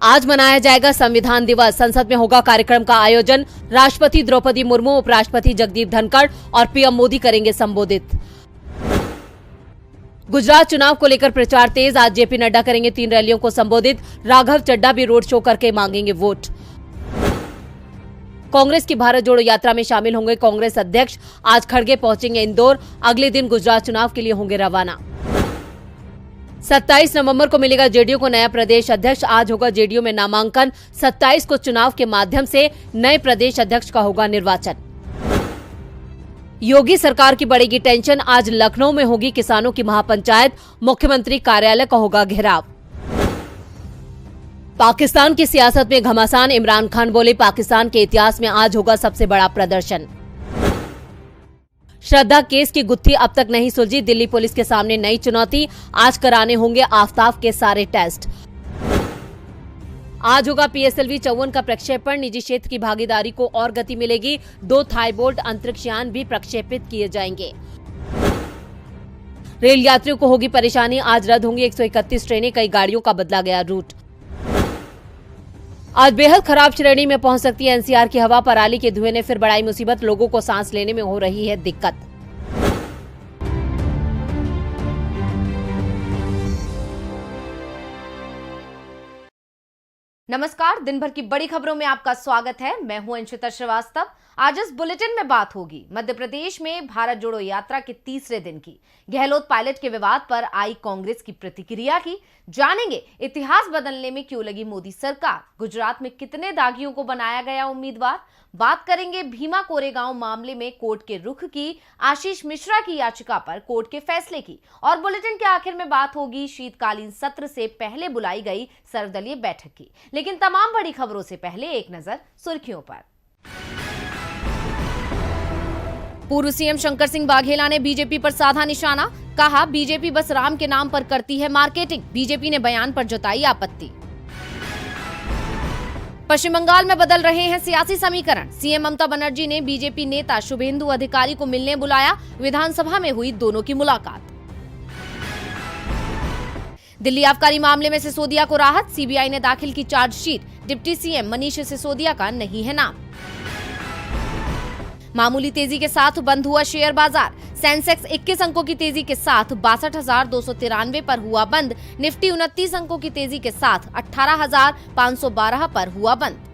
आज मनाया जाएगा संविधान दिवस। संसद में होगा कार्यक्रम का आयोजन। राष्ट्रपति द्रौपदी मुर्मू, उपराष्ट्रपति जगदीप धनखड़ और पीएम मोदी करेंगे संबोधित। गुजरात चुनाव को लेकर प्रचार तेज। आज जेपी नड्डा करेंगे 3 रैलियों को संबोधित। राघव चड्ढा भी रोड शो करके मांगेंगे वोट। कांग्रेस की भारत जोड़ो यात्रा में शामिल होंगे कांग्रेस अध्यक्ष। आज खड़गे पहुंचेंगे इंदौर। अगले दिन गुजरात चुनाव के लिए होंगे रवाना। 27 नवंबर को मिलेगा जेडीयू को नया प्रदेश अध्यक्ष। आज होगा जेडीयू में नामांकन। 27 को चुनाव के माध्यम से नए प्रदेश अध्यक्ष का होगा निर्वाचन। योगी सरकार की बढ़ेगी टेंशन। आज लखनऊ में होगी किसानों की महापंचायत। मुख्यमंत्री कार्यालय का होगा घेराव। पाकिस्तान की सियासत में घमासान। इमरान खान बोले, पाकिस्तान के इतिहास में आज होगा सबसे बड़ा प्रदर्शन। श्रद्धा केस की गुत्थी अब तक नहीं सुलझी। दिल्ली पुलिस के सामने नई चुनौती। आज कराने होंगे आफ्ताब के सारे टेस्ट। आज होगा PSLV 54 का प्रक्षेपण। निजी क्षेत्र की भागीदारी को और गति मिलेगी। 2 थाईबोल्ट अंतरिक्ष यान भी प्रक्षेपित किए जाएंगे। रेल यात्रियों को होगी परेशानी। आज रद्द होंगी 131 ट्रेनें। कई गाड़ियों का बदला गया रूट। आज बेहद खराब श्रेणी में पहुंच सकती है NCR की हवा। पराली के धुएं ने फिर बढ़ाई मुसीबत। लोगों को सांस लेने में हो रही है दिक्कत। नमस्कार, दिन भर की बड़ी खबरों में आपका स्वागत है। मैं हूं अंशिता श्रीवास्तव। आज इस बुलेटिन में बात होगी मध्य प्रदेश में भारत जोड़ो यात्रा के तीसरे दिन की। गहलोत पायलट के विवाद पर आई कांग्रेस की प्रतिक्रिया की। जानेंगे इतिहास बदलने में क्यों लगी मोदी सरकार। गुजरात में कितने दागियों को बनाया गया उम्मीदवार। बात करेंगे भीमा कोरेगांव मामले में कोर्ट के रुख की। आशीष मिश्रा की याचिका पर कोर्ट के फैसले की। और बुलेटिन के आखिर में बात होगी शीतकालीन सत्र से पहले बुलाई गई सर्वदलीय बैठक की। लेकिन तमाम बड़ी खबरों से पहले एक नजर सुर्खियों पर। पूर्व सीएम शंकर सिंह वाघेला ने बीजेपी पर साधा निशाना। कहा, बीजेपी बस राम के नाम पर करती है मार्केटिंग। बीजेपी ने बयान पर जताई आपत्ति। पश्चिम बंगाल में बदल रहे हैं सियासी समीकरण। सीएम ममता बनर्जी ने बीजेपी नेता शुभेंदु अधिकारी को मिलने बुलाया। विधानसभा में हुई दोनों की मुलाकात। दिल्ली आबकारी मामले में सिसोदिया को राहत। सीबीआई ने दाखिल की chargesheet. Deputy CM Manish Sisodia का नहीं है नाम। मामूली तेजी के साथ बंद हुआ शेयर बाजार। सेंसेक्स 21 अंकों की तेजी के साथ 62,293 पर हुआ बंद। निफ्टी 29 अंकों की तेजी के साथ 18,512 पर हुआ बंद।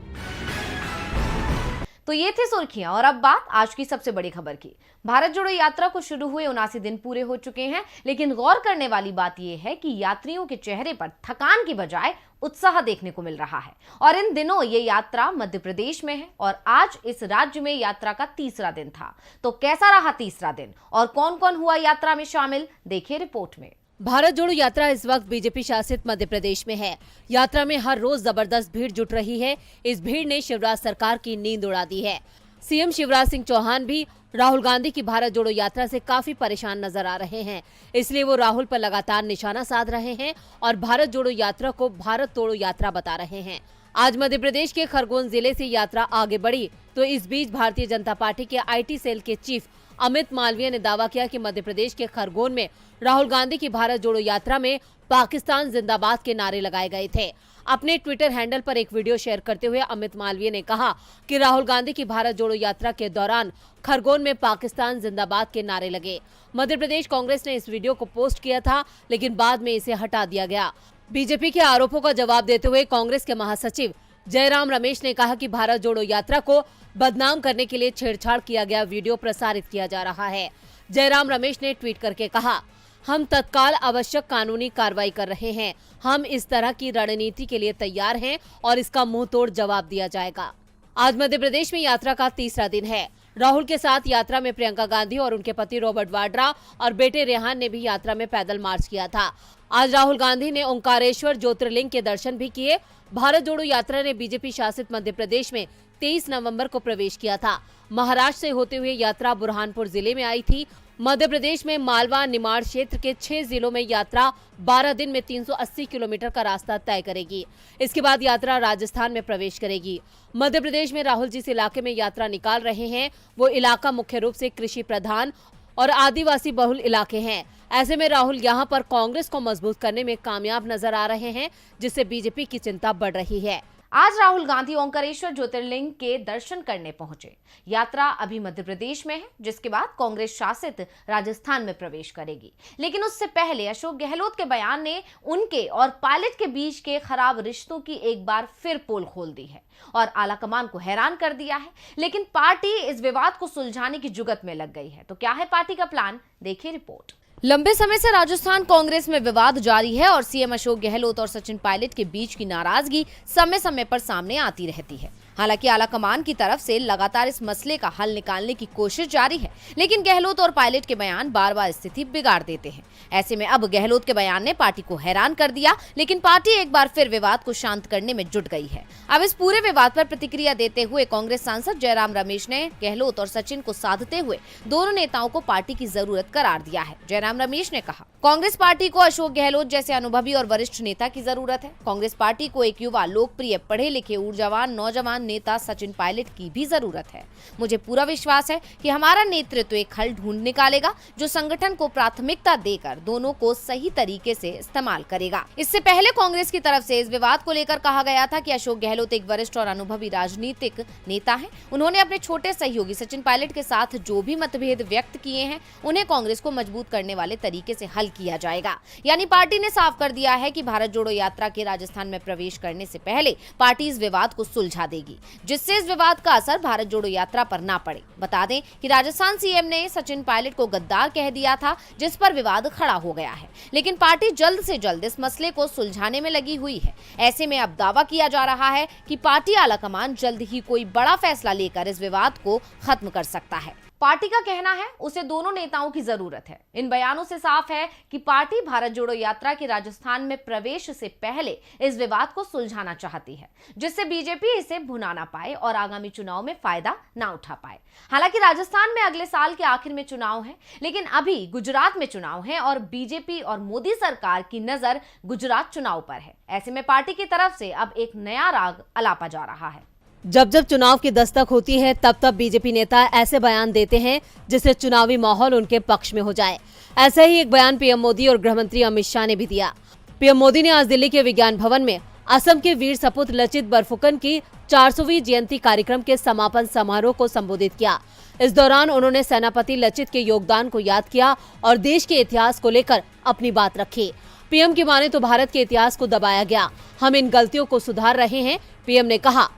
तो ये थी सुर्खियां और अब बात आज की सबसे बड़ी खबर की। भारत जोड़ो यात्रा को शुरू हुए 79 दिन पूरे हो चुके हैं, लेकिन गौर करने वाली बात यह है कि यात्रियों के चेहरे पर थकान की बजाय उत्साह देखने को मिल रहा है। और इन दिनों ये यात्रा मध्य प्रदेश में है और आज इस राज्य में यात्रा का तीसरा दिन था। तो कैसा रहा तीसरा दिन और कौन कौन हुआ यात्रा में शामिल, देखिए रिपोर्ट में। भारत जोड़ो यात्रा इस वक्त बीजेपी शासित मध्य प्रदेश में है। यात्रा में हर रोज जबरदस्त भीड़ जुट रही है। इस भीड़ ने शिवराज सरकार की नींद उड़ा दी है। सीएम शिवराज सिंह चौहान भी राहुल गांधी की भारत जोड़ो यात्रा से काफी परेशान नजर आ रहे हैं। इसलिए वो राहुल पर लगातार निशाना साध रहे हैं और भारत जोड़ो यात्रा को भारत तोड़ो यात्रा बता रहे हैं। आज मध्य प्रदेश के खरगोन जिले से यात्रा आगे बढ़ी, तो इस बीच भारतीय जनता पार्टी के IT सेल के चीफ अमित मालवीय ने दावा किया कि मध्य प्रदेश के खरगोन में राहुल गांधी की भारत जोड़ो यात्रा में पाकिस्तान जिंदाबाद के नारे लगाए गए थे। अपने ट्विटर हैंडल पर एक वीडियो शेयर करते हुए अमित मालवीय ने कहा कि राहुल गांधी की भारत जोड़ो यात्रा के दौरान खरगोन में पाकिस्तान जिंदाबाद के नारे लगे। मध्य प्रदेश कांग्रेस ने इस वीडियो को पोस्ट किया था, लेकिन बाद में इसे हटा दिया गया। बीजेपी के आरोपों का जवाब देते हुए कांग्रेस के महासचिव जयराम रमेश ने कहा कि भारत जोड़ो यात्रा को बदनाम करने के लिए छेड़छाड़ किया गया वीडियो प्रसारित किया जा रहा है। जयराम रमेश ने ट्वीट करके कहा, हम तत्काल आवश्यक कानूनी कार्रवाई कर रहे हैं। हम इस तरह की रणनीति के लिए तैयार हैं और इसका मुंह तोड़ जवाब दिया जाएगा। आज मध्य प्रदेश में यात्रा का तीसरा दिन है। राहुल के साथ यात्रा में प्रियंका गांधी और उनके पति रॉबर्ट वाड्रा और बेटे रेहान ने भी यात्रा में पैदल मार्च किया था। आज राहुल गांधी ने ओंकारेश्वर ज्योतिर्लिंग के दर्शन भी किए। भारत जोड़ो यात्रा ने बीजेपी शासित मध्य प्रदेश में 23 नवंबर को प्रवेश किया था। महाराष्ट्र से होते हुए यात्रा बुरहानपुर जिले में आई थी। मध्य प्रदेश में मालवा निमाड़ क्षेत्र के 6 जिलों में यात्रा 12 दिन में 380 किलोमीटर का रास्ता तय करेगी। इसके बाद यात्रा राजस्थान में प्रवेश करेगी। मध्य प्रदेश में राहुल जिस इलाके में यात्रा निकाल रहे हैं वो इलाका मुख्य रूप से कृषि प्रधान और आदिवासी बहुल इलाके हैं। ऐसे में राहुल यहां पर कांग्रेस को मजबूत करने में कामयाब नजर आ रहे हैं, जिससे बीजेपी की चिंता बढ़ रही है। आज राहुल गांधी ओंकारेश्वर ज्योतिर्लिंग के दर्शन करने पहुंचे। यात्रा अभी मध्य प्रदेश में है, जिसके बाद कांग्रेस शासित राजस्थान में प्रवेश करेगी। लेकिन उससे पहले अशोक गहलोत के बयान ने उनके और पायलट के बीच के खराब रिश्तों की एक बार फिर पोल खोल दी है और आलाकमान को हैरान कर दिया है। लेकिन पार्टी इस विवाद को सुलझाने की जुगत में लग गई है। तो क्या है पार्टी का प्लान, देखिए रिपोर्ट। लंबे समय से राजस्थान कांग्रेस में विवाद जारी है और सीएम अशोक गहलोत और सचिन पायलट के बीच की नाराजगी समय समय पर सामने आती रहती है। हालांकि आलाकमान की तरफ से लगातार इस मसले का हल निकालने की कोशिश जारी है, लेकिन गहलोत और पायलट के बयान बार बार स्थिति बिगाड़ देते हैं। ऐसे में अब गहलोत के बयान ने पार्टी को हैरान कर दिया, लेकिन पार्टी एक बार फिर विवाद को शांत करने में जुट गई है। अब इस पूरे विवाद पर प्रतिक्रिया देते हुए कांग्रेस सांसद जयराम रमेश ने गहलोत और सचिन को साधते हुए दोनों नेताओं को पार्टी की जरूरत करार दिया है। जयराम रमेश ने कहा, कांग्रेस पार्टी को अशोक गहलोत जैसे अनुभवी और वरिष्ठ नेता की जरूरत है। कांग्रेस पार्टी को एक युवा, लोकप्रिय, पढ़े लिखे, ऊर्जावान, नौजवान नेता सचिन पायलट की भी जरूरत है। मुझे पूरा विश्वास है कि हमारा नेतृत्व एक हल ढूंढ निकालेगा जो संगठन को प्राथमिकता देकर दोनों को सही तरीके से इस्तेमाल करेगा। इससे पहले कांग्रेस की तरफ से इस विवाद को लेकर कहा गया था कि अशोक गहलोत एक वरिष्ठ और अनुभवी राजनीतिक नेता है। उन्होंने अपने छोटे सहयोगी सचिन पायलट के साथ जो भी मतभेद व्यक्त किए हैं, उन्हें कांग्रेस को मजबूत करने वाले तरीके से हल किया जाएगा। यानी पार्टी ने साफ कर दिया है कि भारत जोड़ो यात्रा के राजस्थान में प्रवेश करने से पहले पार्टी इस विवाद को सुलझा देगी, जिससे इस विवाद का असर भारत जोड़ो यात्रा पर ना पड़े। बता दें कि राजस्थान सीएम ने सचिन पायलट को गद्दार कह दिया था, जिस पर विवाद खड़ा हो गया है। लेकिन पार्टी जल्द से जल्द इस मसले को सुलझाने में लगी हुई है। ऐसे में अब दावा किया जा रहा है कि पार्टी आलाकमान जल्द ही कोई बड़ा फैसला लेकर इस विवाद को खत्म कर सकता है। पार्टी का कहना है उसे दोनों नेताओं की जरूरत है। इन बयानों से साफ है कि पार्टी भारत जोड़ो यात्रा के राजस्थान में प्रवेश से पहले इस विवाद को सुलझाना चाहती है, जिससे बीजेपी इसे भुना ना पाए और आगामी चुनाव में फायदा ना उठा पाए। हालांकि राजस्थान में अगले साल के आखिर में चुनाव है, लेकिन अभी गुजरात में चुनाव है और बीजेपी और मोदी सरकार की नजर गुजरात चुनाव पर है। ऐसे में पार्टी की तरफ से अब एक नया राग अलापा जा रहा है। जब जब चुनाव की दस्तक होती है, तब तब बीजेपी नेता ऐसे बयान देते हैं जिससे चुनावी माहौल उनके पक्ष में हो जाए। ऐसा ही एक बयान पीएम मोदी और गृह मंत्री अमित शाह ने भी दिया। पीएम मोदी ने आज दिल्ली के विज्ञान भवन में असम के वीर सपूत लचित बरफुकन की 400वीं जयंती कार्यक्रम के समापन समारोह को संबोधित किया। इस दौरान उन्होंने सेनापति लचित के योगदान को याद किया और देश के इतिहास को लेकर अपनी बात रखी। पीएम की माने तो भारत के इतिहास को दबाया गया, हम इन गलतियों को सुधार रहे हैं। पीएम ने कहा,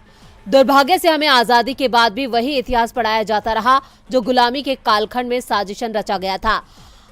दुर्भाग्य से हमें आजादी के बाद भी वही इतिहास पढ़ाया जाता रहा जो गुलामी के कालखंड में साजिशन रचा गया था।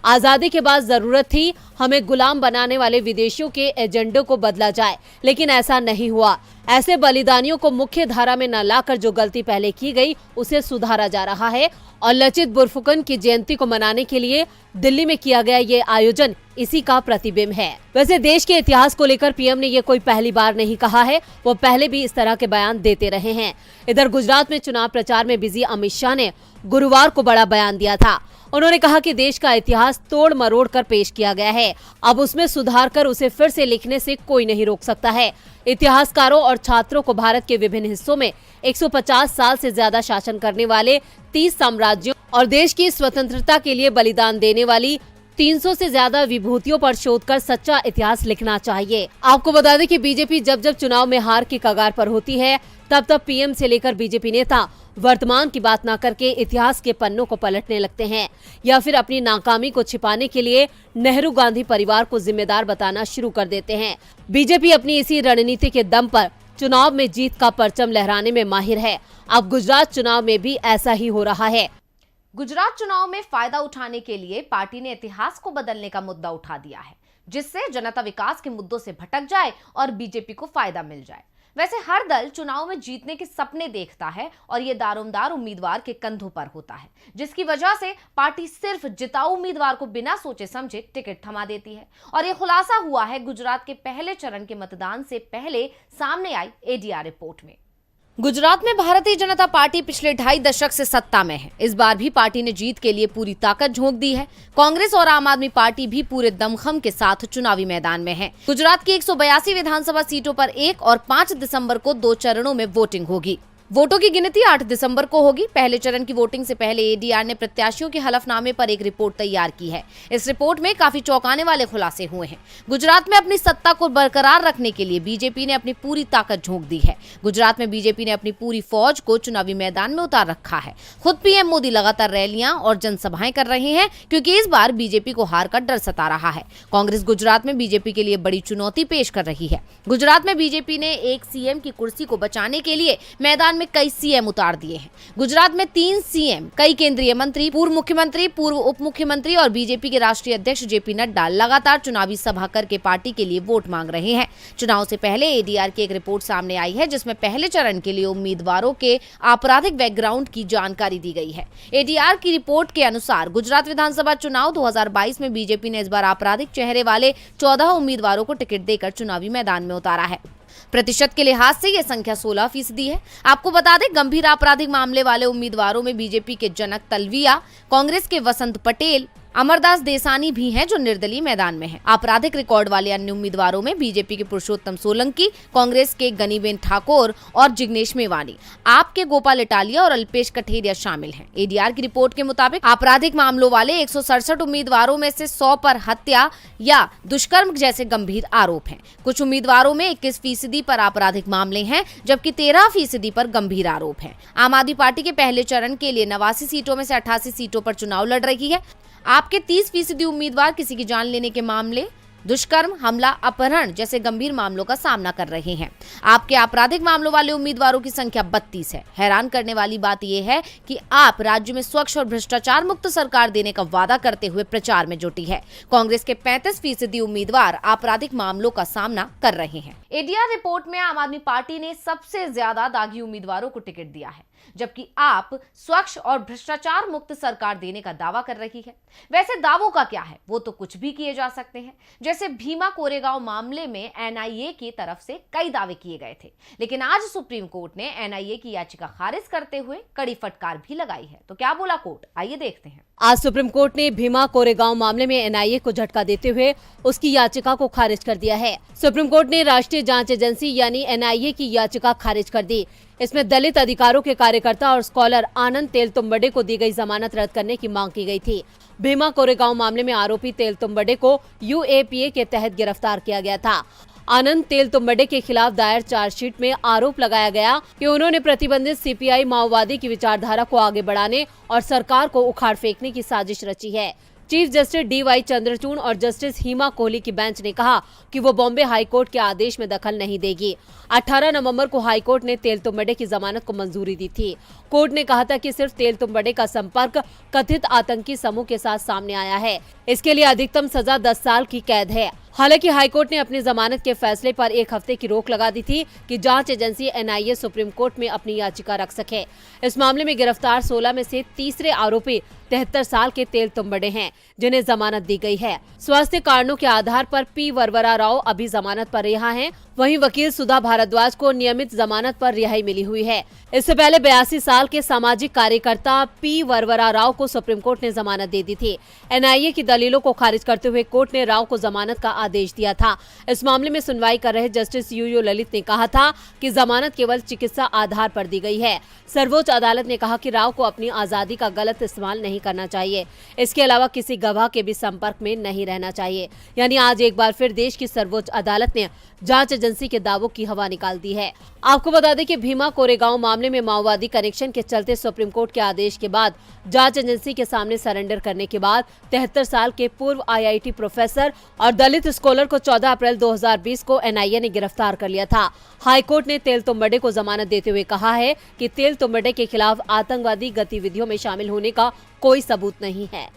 आजादी के बाद जरूरत थी हमें गुलाम बनाने वाले विदेशियों के एजेंडे को बदला जाए, लेकिन ऐसा नहीं हुआ। ऐसे बलिदानियों को मुख्य धारा में न लाकर जो गलती पहले की गई उसे सुधारा जा रहा है और लचित बुरफुकन की जयंती को मनाने के लिए दिल्ली में किया गया ये आयोजन इसी का प्रतिबिंब है। वैसे देश के इतिहास को लेकर पीएम ने ये कोई पहली बार नहीं कहा है, वो पहले भी इस तरह के बयान देते रहे हैं। इधर गुजरात में चुनाव प्रचार में बिजी अमित शाह ने गुरुवार को बड़ा बयान दिया था। उन्होंने कहा कि देश का इतिहास तोड़ मरोड़ कर पेश किया गया है, अब उसमें सुधार कर उसे फिर से लिखने से कोई नहीं रोक सकता है। इतिहासकारों और छात्रों को भारत के विभिन्न हिस्सों में 150 साल से ज्यादा शासन करने वाले 30 साम्राज्यों और देश की स्वतंत्रता के लिए बलिदान देने वाली 300 से ज्यादा विभूतियों पर शोध कर सच्चा इतिहास लिखना चाहिए। आपको बता दें कि बीजेपी जब जब चुनाव में हार की कगार पर होती है, तब तब पीएम से लेकर बीजेपी नेता वर्तमान की बात न करके इतिहास के पन्नों को पलटने लगते हैं या फिर अपनी नाकामी को छिपाने के लिए नेहरू गांधी परिवार को जिम्मेदार बताना शुरू कर देते हैं। बीजेपी अपनी इसी रणनीति के दम पर चुनाव में जीत का परचम लहराने में माहिर है। अब गुजरात चुनाव में भी ऐसा ही हो रहा है। गुजरात चुनाव में फायदा उठाने के लिए पार्टी ने इतिहास को बदलने का मुद्दा उठा दिया है, जिससे जनता विकास के मुद्दों से भटक जाए और बीजेपी को फायदा मिल जाए। वैसे हर दल चुनाव में जीतने के सपने देखता है और ये दारोमदार उम्मीदवार के कंधों पर होता है, जिसकी वजह से पार्टी सिर्फ जिताऊ उम्मीदवार को बिना सोचे समझे टिकट थमा देती है। और ये खुलासा हुआ है गुजरात के पहले चरण के मतदान से पहले सामने आई एडीआर रिपोर्ट में। गुजरात में भारतीय जनता पार्टी पिछले 2.5 दशक से सत्ता में है। इस बार भी पार्टी ने जीत के लिए पूरी ताकत झोंक दी है। कांग्रेस और आम आदमी पार्टी भी पूरे दमखम के साथ चुनावी मैदान में है। गुजरात की 182 विधानसभा सीटों पर 1 और 5 दिसंबर को 2 चरणों में वोटिंग होगी। वोटों की गिनती 8 दिसंबर को होगी। पहले चरण की वोटिंग से पहले एडीआर ने प्रत्याशियों के हलफनामे पर एक रिपोर्ट तैयार की है। इस रिपोर्ट में काफी चौंकाने वाले खुलासे हुए हैं। गुजरात में अपनी सत्ता को बरकरार रखने के लिए बीजेपी ने अपनी पूरी ताकत झोंक दी है। गुजरात में बीजेपी ने अपनी पूरी फौज को चुनावी मैदान में उतार रखा है। खुद पीएम मोदी लगातार रैलियां और जनसभाएं कर रहे हैं क्योंकि इस बार बीजेपी को हार का डर सता रहा है। कांग्रेस गुजरात में बीजेपी के लिए बड़ी चुनौती पेश कर रही है। गुजरात में बीजेपी ने एक सीएम की कुर्सी को बचाने के लिए मैदान में कई सीएम उतार दिए हैं। गुजरात में 3 सीएम, कई केंद्रीय मंत्री, पूर्व मुख्यमंत्री, पूर्व उप मुख्यमंत्री और बीजेपी के राष्ट्रीय अध्यक्ष जेपी नड्डा लगातार चुनावी सभा करके पार्टी के लिए वोट मांग रहे हैं। चुनाव से पहले एडीआर की एक रिपोर्ट सामने आई है जिसमें पहले चरण के लिए उम्मीदवारों के आपराधिक बैकग्राउंड की जानकारी दी गई है। एडीआर की रिपोर्ट के अनुसार गुजरात विधानसभा चुनाव 2022 में बीजेपी ने इस बार आपराधिक चेहरे वाले 14 उम्मीदवारों को टिकट देकर चुनावी मैदान में उतारा है। प्रतिशत के लिहाज से यह संख्या 16% है। आपको बता दें, गंभीर आपराधिक मामले वाले उम्मीदवारों में बीजेपी के जनक तलविया, कांग्रेस के वसंत पटेल, अमरदास देसानी भी हैं जो निर्दलीय मैदान में हैं। आपराधिक रिकॉर्ड वाले अन्य उम्मीदवारों में बीजेपी के पुरुषोत्तम सोलंकी, कांग्रेस के गनीबेन ठाकुर और जिग्नेश मेवानी, आप के गोपाल इटालिया और अल्पेश कठेरिया शामिल हैं। एडीआर की रिपोर्ट के मुताबिक आपराधिक मामलों वाले 167 उम्मीदवारों में से 100 पर हत्या या दुष्कर्म जैसे गंभीर आरोप हैं। कुछ उम्मीदवारों में 21% पर आपराधिक मामले हैं जबकि 13% पर गंभीर आरोप हैं। आम आदमी पार्टी के पहले चरण के लिए 89 सीटों में से 88 सीटों पर चुनाव लड़ रही है। आपके 30% उम्मीदवार किसी की जान लेने के मामले, दुष्कर्म, हमला, अपहरण जैसे गंभीर मामलों का सामना कर रहे हैं। आपके आपराधिक मामलों वाले उम्मीदवारों की संख्या 32 है। हैरान करने वाली बात यह है कि आप राज्य में स्वच्छ और भ्रष्टाचार मुक्त सरकार देने का वादा करते हुए प्रचार में जुटी है। कांग्रेस के 35% उम्मीदवार आपराधिक मामलों का सामना कर रहे हैं। एडीआर रिपोर्ट में आम आदमी पार्टी ने सबसे ज्यादा दागी उम्मीदवारों को टिकट दिया है, जबकि आप स्वच्छ और भ्रष्टाचार मुक्त सरकार देने का दावा कर रही है। वैसे दावों का क्या है, वो तो कुछ भी किए जा सकते हैं। जैसे भीमा कोरेगांव मामले में एनआईए की तरफ से कई दावे किए गए थे, लेकिन आज सुप्रीम कोर्ट ने एनआईए की याचिका खारिज करते हुए कड़ी फटकार भी लगाई है। तो क्या बोला कोर्ट, आइए देखते हैं। आज सुप्रीम कोर्ट ने भीमा कोरेगांव मामले में एनआईए को झटका देते हुए उसकी याचिका को खारिज कर दिया है। सुप्रीम कोर्ट ने राष्ट्रीय जांच एजेंसी यानी एनआईए की याचिका खारिज कर दी। इसमें दलित अधिकारों के कार्यकर्ता और स्कॉलर आनंद तेलतुंबडे को दी गई जमानत रद्द करने की मांग की गई थी। भीमा कोरेगांव मामले में आरोपी तेलतुंबडे को यूएपीए के तहत गिरफ्तार किया गया था। आनंद तेलतुंबडे के खिलाफ दायर चार्जशीट में आरोप लगाया गया कि उन्होंने प्रतिबंधित सीपीआई माओवादी की विचारधारा को आगे बढ़ाने और सरकार को उखाड़ फेंकने की साजिश रची है। चीफ जस्टिस डीवाई चंद्रचूड़ और जस्टिस हिमा कोहली की बेंच ने कहा कि वो बॉम्बे हाईकोर्ट के आदेश में दखल नहीं देगी। 18 नवंबर को हाईकोर्ट ने तेलतुंबडे की जमानत को मंजूरी दी थी। कोर्ट ने कहा था कि सिर्फ तेलतुंबडे का संपर्क कथित आतंकी समूह के साथ सामने आया है। इसके लिए अधिकतम सजा 10 साल की कैद है। हालांकि हाईकोर्ट ने अपनी जमानत के फैसले पर 1 हफ्ते की रोक लगा दी थी कि जांच एजेंसी एनआईए सुप्रीम कोर्ट में अपनी याचिका रख सके। इस मामले में गिरफ्तार 16 में से तीसरे आरोपी 73 साल के तेलतुंबडे हैं, जिन्हें जमानत दी गई है। स्वास्थ्य कारणों के आधार पर पी वरवरा राव अभी जमानत पर रिहा हैं। वहीं वकील सुधा भारद्वाज को नियमित जमानत पर रिहाई मिली हुई है। इससे पहले 82 साल के सामाजिक कार्यकर्ता पी वरवरा राव को सुप्रीम कोर्ट ने जमानत दे दी थी। एनआईए की दलीलों को खारिज करते हुए कोर्ट ने राव को जमानत का आदेश दिया था। इस मामले में सुनवाई कर रहे जस्टिस यूयू ललित ने कहा था कि जमानत केवल चिकित्सा आधार पर दी गई है। सर्वोच्च अदालत ने कहा कि राव को अपनी आजादी का गलत इस्तेमाल नहीं करना चाहिए। इसके अलावा किसी गवाह के भी संपर्क में नहीं रहना चाहिए। यानी आज एक बार फिर देश की सर्वोच्च अदालत ने जांच एजेंसी के दावों की हवा निकाल दी है। आपको बता दें कि भीमा कोरेगांव मामले में माओवादी कनेक्शन के चलते सुप्रीम कोर्ट के आदेश के बाद जांच एजेंसी के सामने सरेंडर करने के बाद 73 साल के पूर्व आईआईटी प्रोफेसर और दलित स्कॉलर को 14 अप्रैल 2020 को एनआईए ने गिरफ्तार कर लिया था। हाईकोर्ट ने तेलतुंबडे को जमानत देते हुए कहा है कि तेलतुंबडे के खिलाफ आतंकवादी गतिविधियों में शामिल होने का कोई सबूत नहीं है।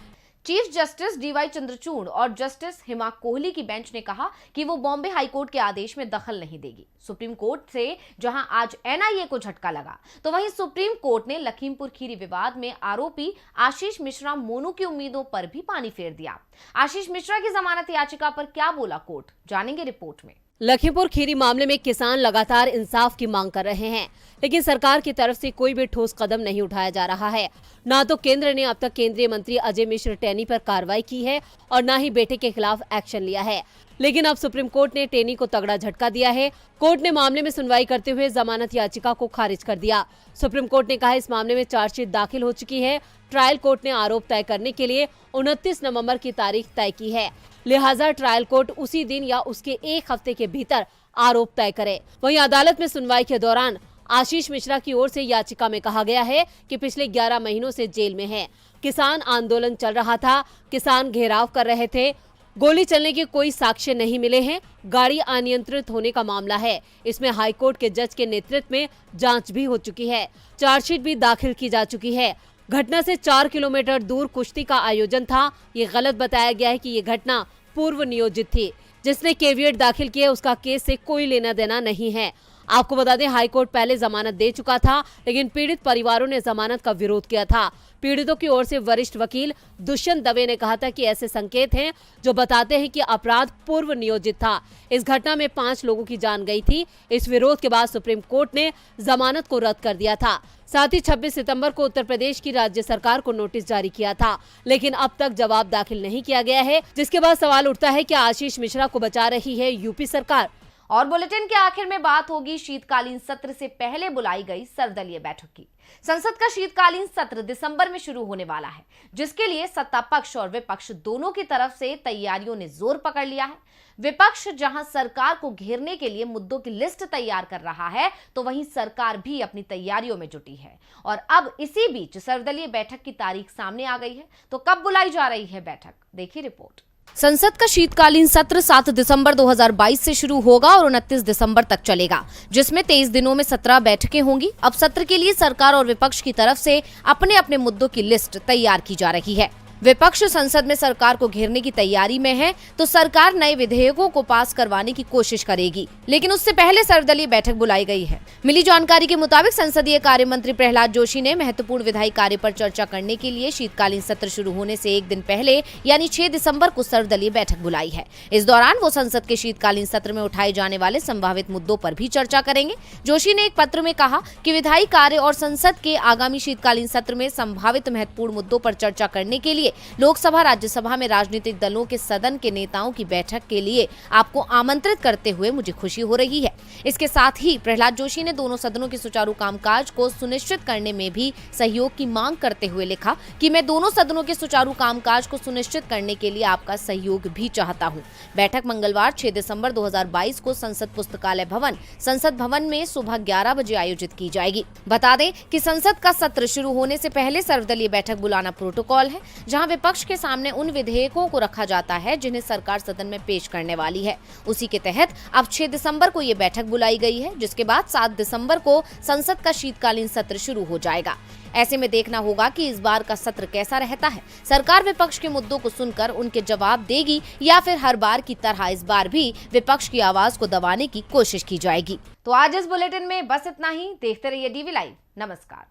चीफ जस्टिस डीवाई चंद्रचूड़ और जस्टिस हिमा कोहली की बेंच ने कहा कि वो बॉम्बे हाईकोर्ट के आदेश में दखल नहीं देगी। सुप्रीम कोर्ट से जहां आज एनआईए को झटका लगा, तो वहीं सुप्रीम कोर्ट ने लखीमपुर खीरी विवाद में आरोपी आशीष मिश्रा मोनू की उम्मीदों पर भी पानी फेर दिया। आशीष मिश्रा की जमानत याचिका पर क्या बोला कोर्ट, जानेंगे रिपोर्ट में। लखीमपुर खीरी मामले में किसान लगातार इंसाफ की मांग कर रहे हैं। लेकिन सरकार की तरफ से कोई भी ठोस कदम नहीं उठाया जा रहा है। ना तो केंद्र ने अब तक केंद्रीय मंत्री अजय मिश्र टेनी पर कार्रवाई की है और ना ही बेटे के खिलाफ एक्शन लिया है। लेकिन अब सुप्रीम कोर्ट ने टेनी को तगड़ा झटका दिया है। कोर्ट ने मामले में सुनवाई करते हुए जमानत याचिका को खारिज कर दिया। सुप्रीम कोर्ट ने कहा इस मामले में चार्जशीट दाखिल हो चुकी है। ट्रायल कोर्ट ने आरोप तय करने के लिए 29 नवंबर की तारीख तय की है। लिहाजा ट्रायल कोर्ट उसी दिन या उसके एक हफ्ते के भीतर आरोप तय करे। वहीं अदालत में सुनवाई के दौरान आशीष मिश्रा की ओर से याचिका में कहा गया है कि पिछले 11 महीनों से जेल में हैं। किसान आंदोलन चल रहा था, किसान घेराव कर रहे थे, गोली चलने के कोई साक्ष्य नहीं मिले हैं, गाड़ी अनियंत्रित होने का मामला है। इसमें हाईकोर्ट के जज के नेतृत्व में जांच भी हो चुकी है, चार्जशीट भी दाखिल की जा चुकी है। घटना से 4 किलोमीटर दूर कुश्ती का आयोजन था। ये गलत बताया गया है कि ये घटना पूर्व नियोजित थी। जिसने केविएट दाखिल किया उसका केस से कोई लेना देना नहीं है। आपको बता दें हाईकोर्ट पहले जमानत दे चुका था, लेकिन पीड़ित परिवारों ने जमानत का विरोध किया था। पीड़ितों की ओर से वरिष्ठ वकील दुष्यंत दवे ने कहा था कि ऐसे संकेत हैं जो बताते हैं कि अपराध पूर्व नियोजित था। इस घटना में 5 लोगों की जान गई थी। इस विरोध के बाद सुप्रीम कोर्ट ने जमानत को रद्द कर दिया था। साथ ही 26 सितंबर को उत्तर प्रदेश की राज्य सरकार को नोटिस जारी किया था, लेकिन अब तक जवाब दाखिल नहीं किया गया है। जिसके बाद सवाल उठता है कि आशीष मिश्रा को बचा रही है यूपी सरकार। और बुलेटिन के आखिर में बात होगी शीतकालीन सत्र से पहले बुलाई गई सर्वदलीय बैठक की। संसद का शीतकालीन सत्र दिसंबर में शुरू होने वाला है, जिसके लिए सत्ता पक्ष और विपक्ष दोनों की तरफ से तैयारियों ने जोर पकड़ लिया है। विपक्ष जहां सरकार को घेरने के लिए मुद्दों की लिस्ट तैयार कर रहा है, तो वहीं सरकार भी अपनी तैयारियों में जुटी है। और अब इसी बीच सर्वदलीय बैठक की तारीख सामने आ गई है, तो कब बुलाई जा रही है बैठक, देखिए रिपोर्ट। संसद का शीतकालीन सत्र 7 दिसंबर 2022 से शुरू होगा और 29 दिसंबर तक चलेगा, जिसमें 23 दिनों में 17 बैठकें होंगी। अब सत्र के लिए सरकार और विपक्ष की तरफ से अपने अपने मुद्दों की लिस्ट तैयार की जा रही है। विपक्ष संसद में सरकार को घेरने की तैयारी में है, तो सरकार नए विधेयकों को पास करवाने की कोशिश करेगी, लेकिन उससे पहले सर्वदलीय बैठक बुलाई गई है। मिली जानकारी के मुताबिक संसदीय कार्य मंत्री प्रहलाद जोशी ने महत्वपूर्ण विधायी कार्य पर चर्चा करने के लिए शीतकालीन सत्र शुरू होने से एक दिन पहले यानी 6 दिसंबर को सर्वदलीय बैठक बुलाई है। इस दौरान वो संसद के शीतकालीन सत्र में उठाए जाने वाले संभावित मुद्दों पर भी चर्चा करेंगे। जोशी ने एक पत्र में कहा कि विधायी कार्य और संसद के आगामी शीतकालीन सत्र में संभावित महत्वपूर्ण मुद्दों पर चर्चा करने के लिए लोकसभा राज्यसभा में राजनीतिक दलों के सदन के नेताओं की बैठक के लिए आपको आमंत्रित करते हुए मुझे खुशी हो रही है। इसके साथ ही प्रहलाद जोशी ने दोनों सदनों के सुचारू कामकाज को सुनिश्चित करने में भी सहयोग की मांग करते हुए लिखा कि मैं दोनों सदनों के सुचारू कामकाज को सुनिश्चित करने के लिए आपका सहयोग भी चाहता हूं। बैठक मंगलवार 6 दिसंबर 2022 को संसद पुस्तकालय भवन, संसद भवन में सुबह 11 बजे आयोजित की जाएगी। बता दें कि संसद का सत्र शुरू होने से पहले सर्वदलीय बैठक बुलाना प्रोटोकॉल है, जहां विपक्ष के सामने उन विधेयकों को रखा जाता है जिन्हें सरकार सदन में पेश करने वाली है। उसी के तहत अब 6 दिसंबर को ये बैठक बुलाई गई है, जिसके बाद 7 दिसंबर को संसद का शीतकालीन सत्र शुरू हो जाएगा। ऐसे में देखना होगा कि इस बार का सत्र कैसा रहता है। सरकार विपक्ष के मुद्दों को सुनकर उनके जवाब देगी या फिर हर बार की तरह इस बार भी विपक्ष की आवाज को दबाने की कोशिश की जाएगी। तो आज इस बुलेटिन में बस इतना ही। देखते रहिए डीवी लाइव। नमस्कार।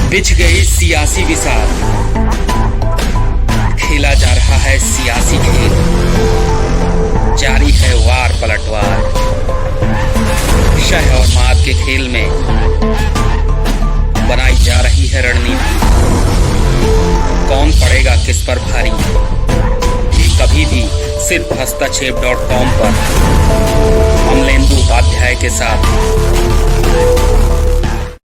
बिछ गई सियासी विसार, खेला जा रहा है सियासी खेल, जारी है वार पलटवार। शह और मात के खेल में बनाई जा रही है रणनीति। कौन पड़ेगा किस पर भारी, ये कभी भी सिर्फ hastachep.com पर अमलेंदु उपाध्याय के साथ